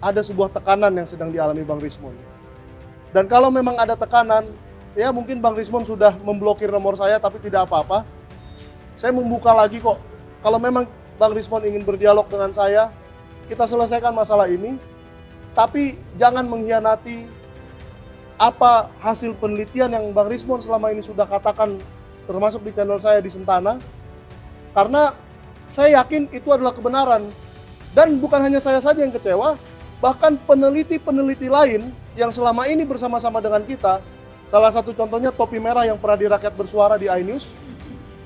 ada sebuah tekanan yang sedang dialami Bang Rismon. Dan kalau memang ada tekanan, ya mungkin Bang Rismon sudah memblokir nomor saya, tapi tidak apa-apa. Saya membuka lagi kok. Kalau memang Bang Rismon ingin berdialog dengan saya, kita selesaikan masalah ini. Tapi jangan mengkhianati apa hasil penelitian yang Bang Rismon selama ini sudah katakan, termasuk di channel saya di Sentana. Karena saya yakin itu adalah kebenaran. Dan bukan hanya saya saja yang kecewa, bahkan peneliti-peneliti lain yang selama ini bersama-sama dengan kita, salah satu contohnya Topi Merah yang pernah di Rakyat Bersuara di iNews,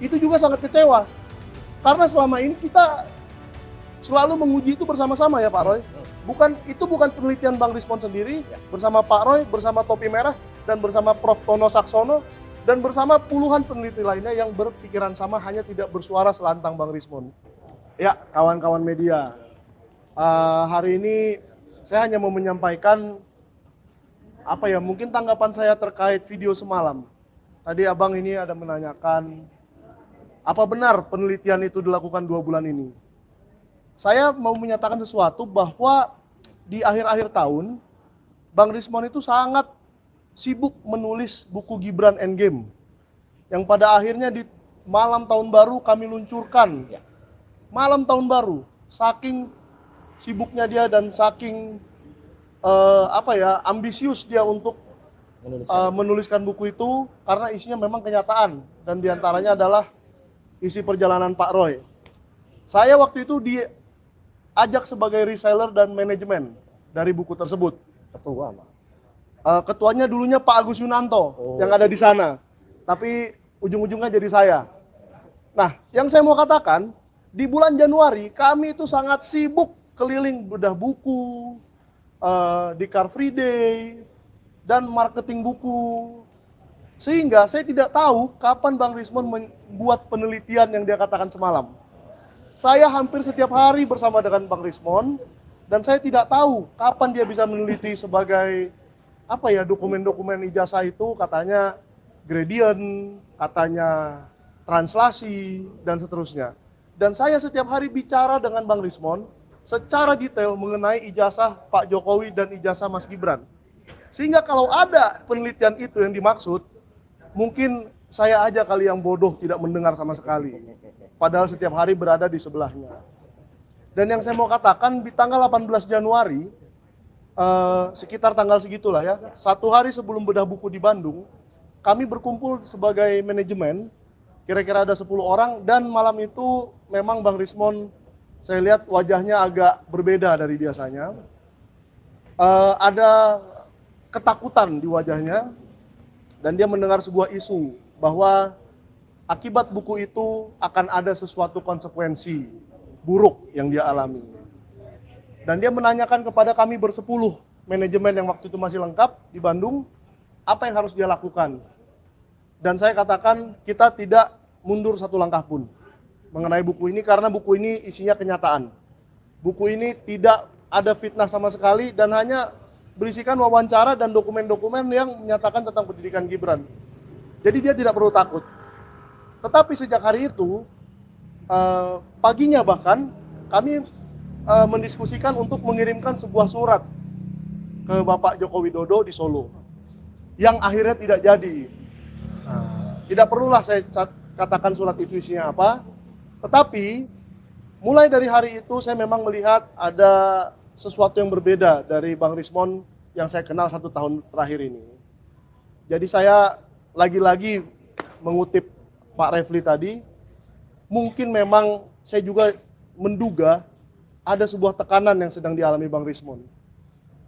itu juga sangat kecewa. Karena selama ini kita selalu menguji itu bersama-sama ya Pak Roy. Itu bukan penelitian Bang Rismon sendiri, bersama Pak Roy, bersama Topi Merah, dan bersama Prof. Tono Saksono, dan bersama puluhan peneliti lainnya yang berpikiran sama, hanya tidak bersuara selantang Bang Rismon. Ya, kawan-kawan media, hari ini saya hanya mau menyampaikan mungkin tanggapan saya terkait video semalam. Tadi abang ini ada menanyakan, apa benar penelitian itu dilakukan 2 bulan ini? Saya mau menyatakan sesuatu bahwa di akhir-akhir tahun, Bang Rismon itu sangat sibuk menulis buku Gibran Endgame. Yang pada akhirnya di malam tahun baru kami luncurkan. Malam tahun baru, saking sibuknya dia dan saking ambisius dia untuk menuliskan buku itu, karena isinya memang kenyataan, dan diantaranya adalah isi perjalanan Pak Roy. Saya waktu itu diajak sebagai reseller dan manajemen dari buku tersebut. Ketua, Pak. Ketuanya dulunya Pak Agus Yunanto yang ada di sana, tapi ujung-ujungnya jadi saya. Nah, yang saya mau katakan, di bulan Januari kami itu sangat sibuk keliling bedah buku, di Car Free Day, dan marketing buku. Sehingga saya tidak tahu kapan Bang Rismon membuat penelitian yang dia katakan semalam. Saya hampir setiap hari bersama dengan Bang Rismon, dan saya tidak tahu kapan dia bisa meneliti sebagai dokumen-dokumen ijazah itu, katanya gradient, katanya translasi, dan seterusnya. Dan saya setiap hari bicara dengan Bang Rismon secara detail mengenai ijazah Pak Jokowi dan ijazah Mas Gibran. Sehingga kalau ada penelitian itu yang dimaksud, mungkin saya aja kali yang bodoh tidak mendengar sama sekali. Padahal setiap hari berada di sebelahnya. Dan yang saya mau katakan, di tanggal 18 Januari, sekitar tanggal segitulah ya, 1 hari sebelum bedah buku di Bandung, kami berkumpul sebagai manajemen, kira-kira ada 10 orang, dan malam itu memang Bang Rismon, saya lihat wajahnya agak berbeda dari biasanya. Ada ketakutan di wajahnya, dan dia mendengar sebuah isu bahwa akibat buku itu akan ada sesuatu konsekuensi buruk yang dia alami. Dan dia menanyakan kepada kami bersepuluh manajemen yang waktu itu masih lengkap di Bandung, apa yang harus dia lakukan. Dan saya katakan kita tidak mundur satu langkah pun mengenai buku ini, karena buku ini isinya kenyataan. Buku ini tidak ada fitnah sama sekali dan hanya berisikan wawancara dan dokumen-dokumen yang menyatakan tentang pendidikan Gibran. Jadi dia tidak perlu takut. Tetapi sejak hari itu, paginya bahkan kami mendiskusikan untuk mengirimkan sebuah surat ke Bapak Joko Widodo di Solo, yang akhirnya tidak jadi. Tidak perlulah saya katakan surat itu isinya apa, tetapi mulai dari hari itu saya memang melihat ada sesuatu yang berbeda dari Bang Rismon yang saya kenal 1 tahun terakhir ini. Jadi saya lagi-lagi mengutip Pak Refli tadi, mungkin memang saya juga menduga ada sebuah tekanan yang sedang dialami Bang Rismon.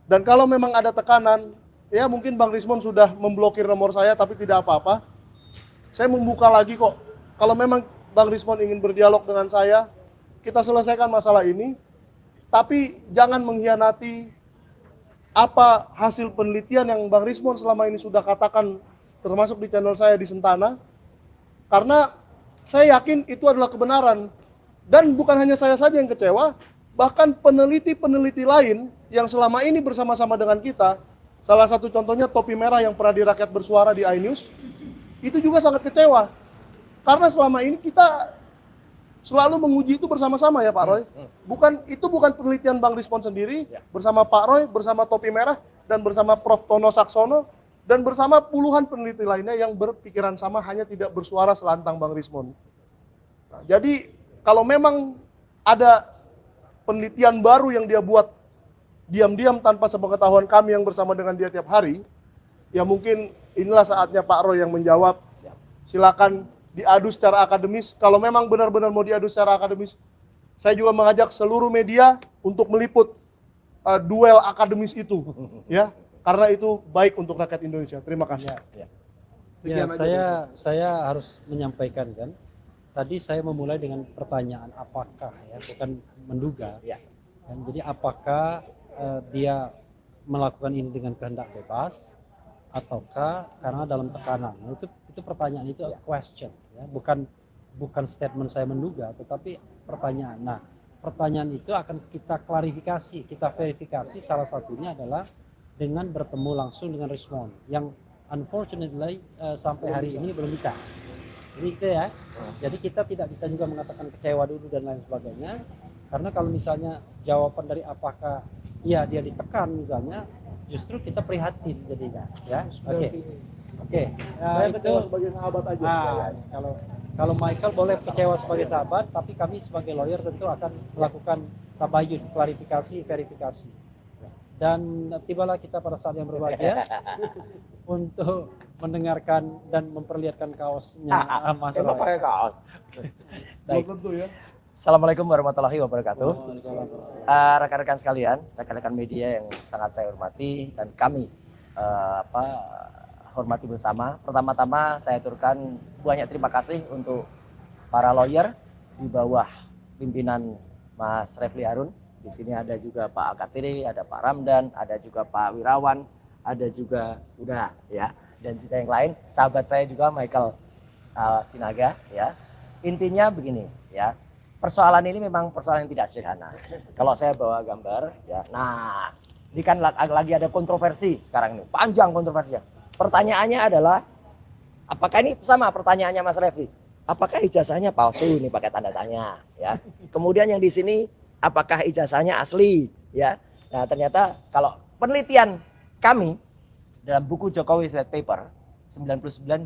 Dan kalau memang ada tekanan, ya mungkin Bang Rismon sudah memblokir nomor saya, tapi tidak apa-apa. Saya membuka lagi kok. Kalau memang Bang Rismon ingin berdialog dengan saya, kita selesaikan masalah ini. Tapi jangan mengkhianati apa hasil penelitian yang Bang Rismon selama ini sudah katakan, termasuk di channel saya di Sentana. Karena saya yakin itu adalah kebenaran. Dan bukan hanya saya saja yang kecewa, bahkan peneliti-peneliti lain yang selama ini bersama-sama dengan kita, salah satu contohnya Topi Merah yang pernah di Rakyat Bersuara di iNews, itu juga sangat kecewa. Karena selama ini kita selalu menguji itu bersama-sama ya Pak Roy. Bukan penelitian Bang Rismon sendiri, bersama Pak Roy, bersama Topi Merah, dan bersama Prof. Tono Saksono, dan bersama puluhan peneliti lainnya yang berpikiran sama, hanya tidak bersuara selantang Bang Rismon. Nah, jadi kalau memang ada penelitian baru yang dia buat diam-diam tanpa sepengetahuan kami yang bersama dengan dia tiap hari, ya mungkin inilah saatnya Pak Roy yang menjawab. Silakan diadu secara akademis. Kalau memang benar-benar mau diadu secara akademis, saya juga mengajak seluruh media untuk meliput duel akademis itu, ya, karena itu baik untuk rakyat Indonesia. Terima kasih. Saya harus menyampaikan kan. Tadi saya memulai dengan pertanyaan apakah, ya, bukan menduga. Dan jadi apakah dia melakukan ini dengan kehendak bebas ataukah karena dalam tekanan? Nah, itu pertanyaan, itu question, ya, bukan statement saya menduga, tetapi pertanyaan. Nah, pertanyaan itu akan kita klarifikasi, kita verifikasi. Salah satunya adalah dengan bertemu langsung dengan Rismon yang unfortunately sampai hari ini belum bisa. Jadi itu ya. Jadi kita tidak bisa juga mengatakan kecewa dulu dan lain sebagainya. Karena kalau misalnya jawaban dari apakah iya dia ditekan misalnya, justru kita prihatin jadinya, ya. Oke. Saya kecewa sebagai sahabat aja. Kalau Michael boleh kecewa sebagai sahabat, tapi kami sebagai lawyer tentu akan melakukan tabayun, klarifikasi, verifikasi. Dan tibalah kita pada saat yang berbahagia untuk mendengarkan dan memperlihatkan kaosnya Mas Roy. Pakai kaos. Baik. Tentu ya. Assalamualaikum warahmatullahi wabarakatuh. Rekan-rekan sekalian, rekan-rekan media yang sangat saya hormati dan kami hormati bersama. Pertama-tama saya aturkan banyak terima kasih untuk para lawyer di bawah pimpinan Mas Refli Harun. Di sini ada juga Pak Alkatiri, ada Pak Ramdan, ada juga Pak Wirawan, ada juga udah ya, dan juga yang lain. Sahabat saya juga Michael Sinaga ya. Intinya begini ya. Persoalan ini memang persoalan yang tidak sederhana. Kalau saya bawa gambar ya. Nah, ini kan lagi ada kontroversi sekarang ini. Panjang kontroversinya. Pertanyaannya adalah apakah ini sama pertanyaannya Mas Refli? Apakah ijazahnya palsu, ini pakai tanda tanya ya. Kemudian yang di sini apakah ijazahnya asli ya. Nah, ternyata kalau penelitian kami dalam buku Jokowi White Paper 99,9%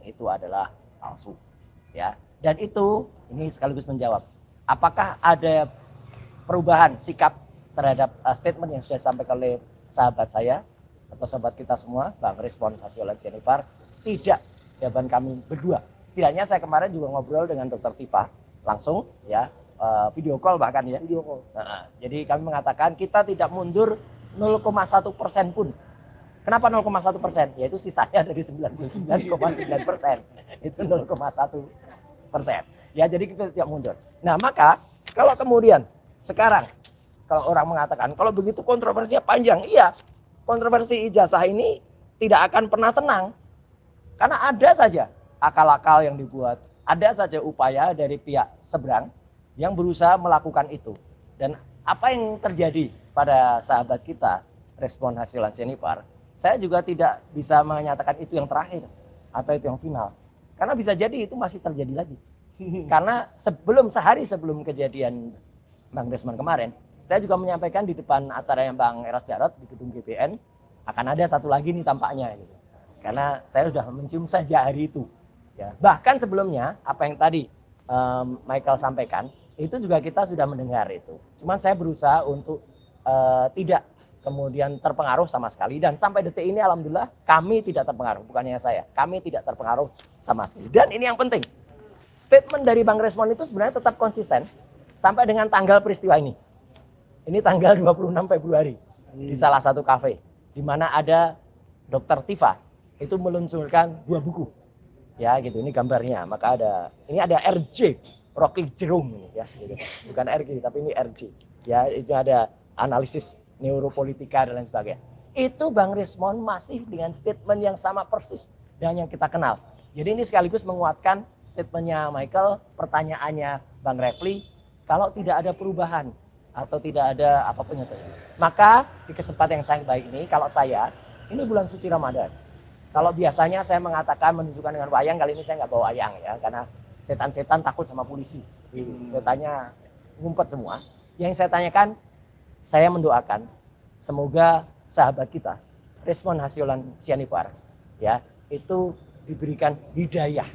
itu adalah palsu ya. Dan itu ini sekaligus menjawab apakah ada perubahan sikap terhadap statement yang sudah disampaikan oleh sahabat saya atau sahabat kita semua, Bang Rismon Hasyolan Sianipar. Tidak, jawaban kami berdua. Setidaknya saya kemarin juga ngobrol dengan Dr. Tifa langsung ya, video call bahkan ya. Video call. Nah, jadi kami mengatakan kita tidak mundur 0,1% pun. Kenapa 0,1%? Yaitu sisanya dari 99,9%. Itu 0,1%. Ya, jadi kita tidak mundur. Nah, maka kalau kemudian sekarang kalau orang mengatakan kalau begitu kontroversinya panjang, iya, kontroversi ijazah ini tidak akan pernah tenang. Karena ada saja akal-akal yang dibuat, ada saja upaya dari pihak seberang yang berusaha melakukan itu. Dan apa yang terjadi pada sahabat kita, Rismon Hasyolan Sianipar, saya juga tidak bisa menyatakan itu yang terakhir atau itu yang final. Karena bisa jadi itu masih terjadi lagi. Karena sehari sebelum kejadian Bang Rismon kemarin, saya juga menyampaikan di depan acaranya Bang Eros Jarot di gedung GBN, akan ada satu lagi nih tampaknya. Gitu. Karena saya sudah mencium saja hari itu. Ya. Bahkan sebelumnya, apa yang tadi Michael sampaikan, itu juga kita sudah mendengar itu. Cuman saya berusaha untuk tidak kemudian terpengaruh sama sekali, dan sampai detik ini alhamdulillah kami tidak terpengaruh, bukannya saya, kami tidak terpengaruh sama sekali. Dan ini yang penting, statement dari Bang Rismon itu sebenarnya tetap konsisten sampai dengan tanggal peristiwa ini. Ini tanggal 26 Februari di salah satu kafe di mana ada Dr. Tifa itu meluncurkan 2 buku. Ya gitu, ini gambarnya. Maka ini ada RJ Rocky Gerung ini ya, gitu. Bukan RG tapi ini RJ. Ya, itu ada analisis neuropolitika dan lain sebagainya. Itu Bang Rismon masih dengan statement yang sama persis dengan yang kita kenal. Jadi ini sekaligus menguatkan statementnya Michael, pertanyaannya Bang Refli, kalau tidak ada perubahan atau tidak ada apapun itu. Maka di kesempatan yang sangat baik ini, kalau saya, ini bulan suci Ramadan. Kalau biasanya saya mengatakan menunjukkan dengan wayang, kali ini saya nggak bawa wayang ya, karena setan-setan takut sama polisi. Saya tanya ngumpet semua. Yang saya tanyakan, saya mendoakan semoga sahabat kita Resmond Hasyolan Sianipar ya itu diberikan hidayah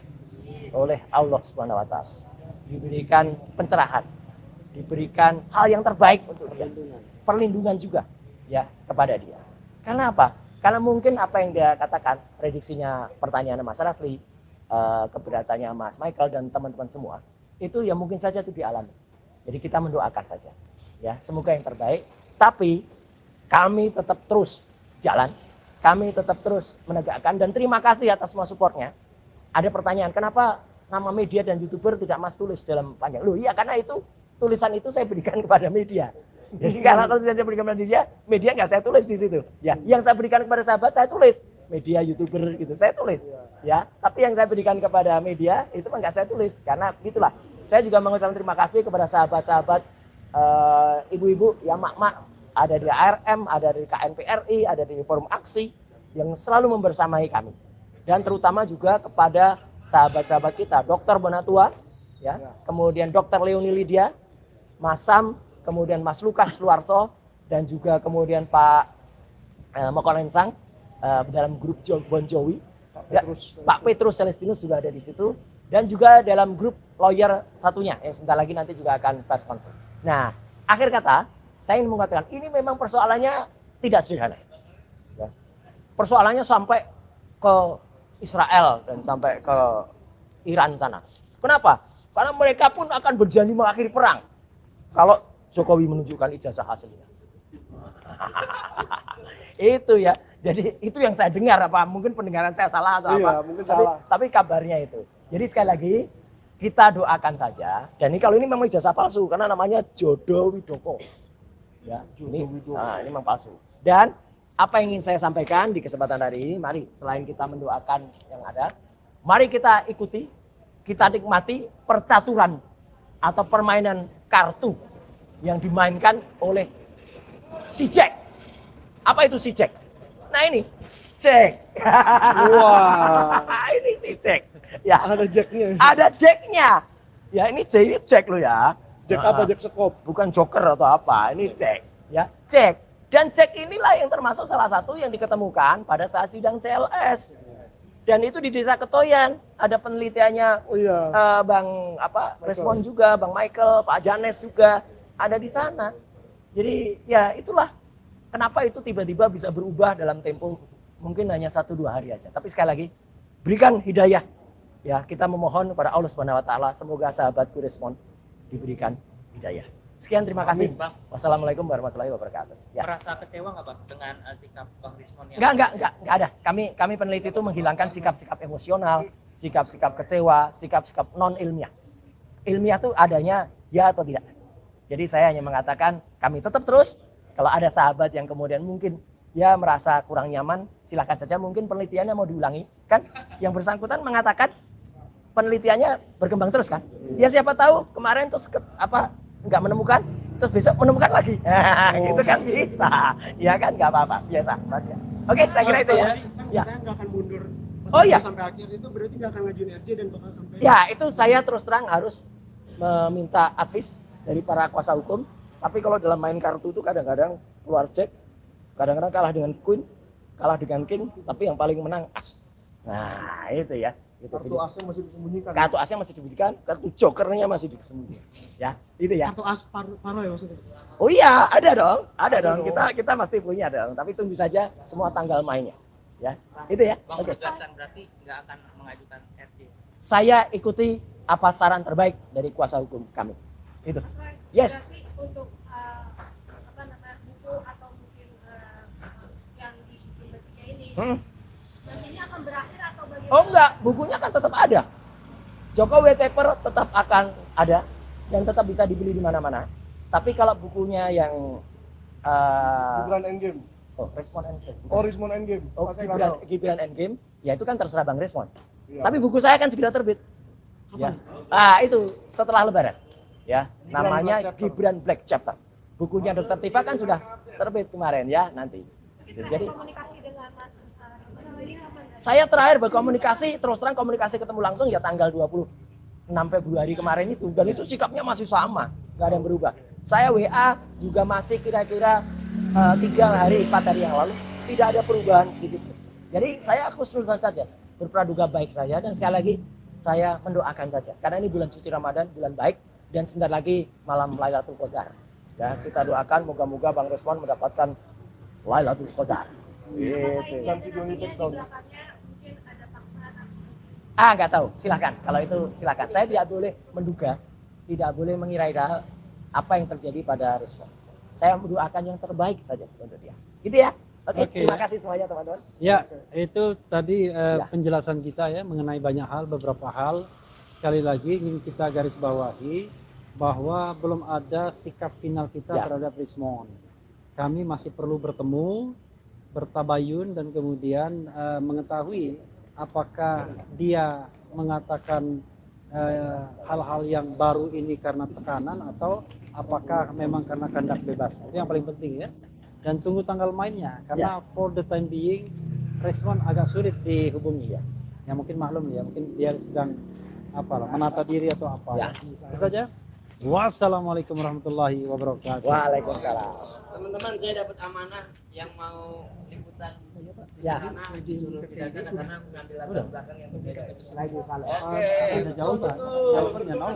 oleh Allah Subhanahu wa taala. Diberikan pencerahan, diberikan hal yang terbaik untuk dia. Perlindungan juga ya kepada dia. Karena apa? Karena mungkin apa yang dia katakan, prediksinya pertanyaan Mas Rafli, keberatannya Mas Michael dan teman-teman semua, itu ya mungkin saja itu dialami. Jadi kita mendoakan saja. Ya, semoga yang terbaik. Tapi kami tetap terus jalan. Kami tetap terus menegakkan dan terima kasih atas semua supportnya. Ada pertanyaan, kenapa nama media dan YouTuber tidak Mas tulis dalam panjang? Loh iya, karena itu tulisan itu saya berikan kepada media. Jadi karena tulisan saya berikan kepada media nggak saya tulis di situ. Ya, yang saya berikan kepada sahabat saya tulis. Media, YouTuber gitu, saya tulis. Ya, tapi yang saya berikan kepada media itu nggak saya tulis. Karena gitulah. Saya juga mengucapkan terima kasih kepada sahabat-sahabat ibu-ibu yang mak-mak ada di ARM, ada di KNPRI, ada di Forum Aksi yang selalu membersamai kami. Dan terutama juga kepada sahabat-sahabat kita, Dr. Bonatua, ya, kemudian Dr. Leoni Lydia, Mas Sam, kemudian Mas Lukas Luarso, dan juga kemudian Pak Mokolensang dalam grup Bon Jowi. Pak Petrus Celestinus juga ada di situ. Dan juga dalam grup lawyer satunya yang sebentar lagi nanti juga akan press conference. Nah, akhir kata, saya ingin mengatakan ini memang persoalannya tidak sederhana. Ya. Persoalannya sampai ke Israel dan sampai ke Iran sana. Kenapa? Karena mereka pun akan berjanji mengakhiri perang kalau Jokowi menunjukkan ijazah hasilnya. Itu ya. Jadi itu yang saya dengar, apa mungkin pendengaran saya salah atau iya, apa. Mungkin tapi kabarnya itu. Jadi sekali lagi kita doakan saja. Dan ini kalau ini memang ijazah palsu karena namanya Jodo Widoko. Ya, ini memang palsu. Dan apa yang ingin saya sampaikan di kesempatan hari ini, mari selain kita mendoakan yang ada, mari kita ikuti, kita nikmati percaturan atau permainan kartu yang dimainkan oleh si Jack. Apa itu si Jack? Nah ini Jack. Wah. Ini si Jack. Ya. Ada jacknya. Ada Jacknya. Ya ini Jack lo ya. Jack apa? Jack sekop. Bukan Joker atau apa. Ini Jack. Ya Jack. Dan Jack inilah yang termasuk salah satu yang diketemukan pada saat sidang CLS. Dan itu di Desa Ketoyan. Ada penelitiannya. Oh iya. Bang Resmond juga, Bang Michael, Pak Janes juga ada di sana. Jadi ya itulah. Kenapa itu tiba-tiba bisa berubah dalam tempo mungkin hanya 1-2 hari aja. Tapi sekali lagi, berikan hidayah. Ya, kita memohon kepada Allah Subhanahu wa taala semoga sahabatku Resmond diberikan hidayah. Sekian, terima kasih. Bang. Wassalamualaikum warahmatullahi wabarakatuh. Ya. Merasa kecewa nggak Bang dengan sikap Bang Resmond yang Enggak ada. Kami peneliti itu menghilangkan sikap-sikap emosional, sikap-sikap kecewa, sikap-sikap non ilmiah. Ilmiah itu adanya ya atau tidak. Jadi saya hanya mengatakan kami tetap terus. Kalau ada sahabat yang kemudian mungkin ya merasa kurang nyaman, silakan saja, mungkin penelitiannya mau diulangi. Kan yang bersangkutan mengatakan penelitiannya berkembang terus kan. Ya siapa tahu kemarin terus nggak menemukan, terus besok menemukan lagi. Gitu kan bisa. Ya kan nggak apa-apa, biasa. Mas. Oke, saya kira itu ya. Ya. Saya nggak akan mundur. Oh iya. Sampai akhir itu berarti nggak akan ngajuin RJ dan bakal sampai. Ya, itu saya terus terang harus meminta advice dari para kuasa hukum. Tapi kalau dalam main kartu itu kadang-kadang keluar Jack, kadang-kadang kalah dengan Queen, kalah dengan King, tapi yang paling menang As. Nah, itu ya. Gitu. Kartu asnya masih disembunyikan. Kartu asnya masih disembunyikan, kartu jokernya masih disembunyikan. Ya, itu ya. Kartu as paro ya maksudnya. Oh iya, ada dong. Kita mesti punya dong, tapi tunggu saja semua tanggal mainnya. Ya, itu ya. Bang Oke. menegaskan berarti nggak akan mengajukan RJ. Saya ikuti apa saran terbaik dari kuasa hukum kami. Itu. Yes. Berarti untuk buku atau mungkin yang di sistem bertiga ini nantinya akan berakhir atau bagaimana? Oh enggak, bukunya kan tetap ada. Jokowi White Paper tetap akan ada dan tetap bisa dibeli di mana-mana. Tapi kalau bukunya yang Gibran Endgame. Resmond Endgame. Resmond Endgame. Gibran Endgame, ya itu kan terserah Bang Resmond. Iya. Tapi buku saya kan segera terbit. Ya. Itu setelah Lebaran. Ya, namanya Gibran Black Chapter. Bukunya Dr. Tifa kan sudah terbit kemarin ya nanti. Jadi Komunikasi dengan Mas Rismond ini kapan? saya terakhir berkomunikasi, terus terang komunikasi ketemu langsung ya tanggal 20 6 Februari kemarin itu, dan itu sikapnya masih sama, nggak ada yang berubah. Saya WA juga masih kira-kira 3 hari, 4 hari yang lalu, tidak ada perubahan sedikit. Jadi saya khusnuzan saja, berpraduga baik saja, dan sekali lagi saya mendoakan saja. Karena ini bulan suci Ramadan, bulan baik, dan sebentar lagi malam Lailatul Qadar. Dan kita doakan moga-moga Bang Resmon mendapatkan Lailatul Qadar. Gitu. Dan videonya take down. Mungkin ada paksaan atau Nggak tahu, silakan. Kalau itu silakan. Saya tidak boleh menduga, tidak boleh mengira-ira apa yang terjadi pada Resmon. Saya mendoakan yang terbaik saja untuk dia. Gitu ya. Oke, Oke. terima kasih semuanya teman-teman. Ya, itu tadi Ya. penjelasan kita ya mengenai banyak hal, beberapa hal. Sekali lagi ingin kita garis bawahi bahwa belum ada sikap final kita Ya. terhadap Rismon. Kami masih perlu bertemu, bertabayun dan kemudian mengetahui apakah dia mengatakan hal-hal yang baru ini karena tekanan atau apakah memang karena kehendak bebas. Itu yang paling penting ya. Dan tunggu tanggal mainnya karena for the time being Rismon agak sulit dihubungi ya. Ya mungkin maklum ya, mungkin dia sedang menata diri atau apa. Ya. Itu saja. Wassalamualaikum warahmatullahi wabarakatuh. Waalaikumsalam. Teman-teman, saya dapat amanah yang mau liputan Ya. karena disuruh tidak sana karena mengambil latar belakang yang berbeda. Ada jawaban. Jawabannya nol.